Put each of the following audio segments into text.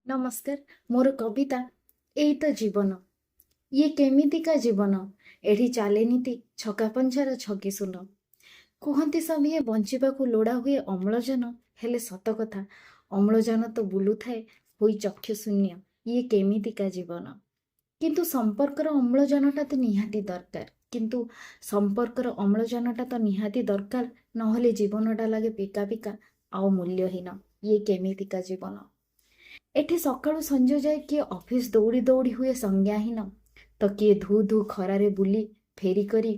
ନମସ୍କାର। ମୋର କବିତା ଏଇ ତ ଜୀବନ। ଇଏ କେମିତିକା ଜୀବନ, ଏଠି ଚାଲେନିତି ଛକା ପଞ୍ଝାର ଛକି ଶୂନ। କୁହନ୍ତି ସଭିଏ ବଞ୍ଚିବାକୁ ଲୋଡ଼ା ହୁଏ ଅମ୍ଳଜାନ, ହେଲେ ସତ କଥା ଅମ୍ଳଜାନ ତ ବୁଲୁଥାଏ ହୋଇ ଚକ୍ଷୁ ଶୂନ୍ୟ। ଇଏ କେମିତିକା ଜୀବନ। କିନ୍ତୁ ସମ୍ପର୍କର ଅମ୍ଳଜାନଟା ତ ନିହାତି ଦରକାର। ନହେଲେ ଜୀବନଟା ଲାଗେ ପିକା ପିକା ଆଉ ମୂଲ୍ୟହୀନ। ଇଏ କେମିତିକା ଜୀବନ। ଏଠି ସକାଳୁ ସଞ୍ଜ ଯାଏ କିଏ ଅଫିସ ଦୌଡ଼ି ଦୌଡ଼ି ହୁଏ ସଂଜ୍ଞାହୀନ, ତ କିଏ ଧୁ ଧୁ ଖରାରେ ବୁଲି ଫେରି କରି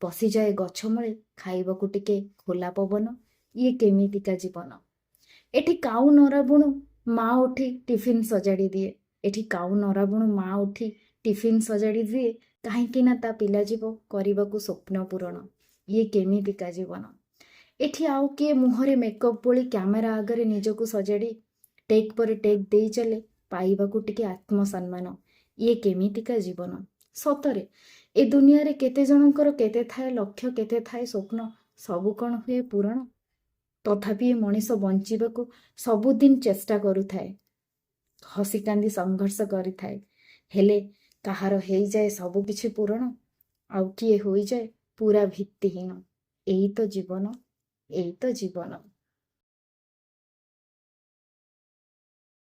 ବସିଯାଏ ଗଛ ମୂଳେ ଖାଇବାକୁ ଟିକେ ଖୋଲା ପବନ। ଇଏ କେମିତିକା ଜୀବନ। ଏଠି କାଉ ନରାବୁଣୁ ମା ଉଠି ଟିଫିନ୍ ସଜାଡ଼ି ଦିଏ। କାହିଁକି ନା ତା ପିଲା ଯିବ କରିବାକୁ ସ୍ୱପ୍ନ ପୂରଣ। ଇଏ କେମିତିକା ଜୀବନ। ଏଠି ଆଉ କିଏ ମୁହଁରେ ମେକଅପ୍ ବୋଳି କ୍ୟାମେରା ଆଗରେ ନିଜକୁ ସଜାଡ଼ି ଟେକ୍ ପରେ ଟେକ୍ ଦେଇ ଚାଲେ ପାଇବାକୁ ଟିକେ ଆତ୍ମସମ୍ମାନ। ଇଏ କେମିତିକା ଜୀବନ। ସତରେ ଏ ଦୁନିଆରେ କେତେ ଜଣଙ୍କର କେତେ ଥାଏ ଲକ୍ଷ୍ୟ, କେତେ ଥାଏ ସ୍ୱପ୍ନ, ସବୁ କ'ଣ ହୁଏ ପୂରଣ? ତଥାପି ଏ ମଣିଷ ବଞ୍ଚିବାକୁ ସବୁଦିନ ଚେଷ୍ଟା କରୁଥାଏ, ହସି କାନ୍ଦି ସଂଘର୍ଷ କରିଥାଏ। ହେଲେ କାହାର ହେଇଯାଏ ସବୁ କିଛି ପୂରଣ, ଆଉ କିଏ ହୋଇଯାଏ ପୁରା ଭିତ୍ତିହୀନ। ଏଇ ତ ଜୀବନ, ଏଇ ତ ଜୀବନ।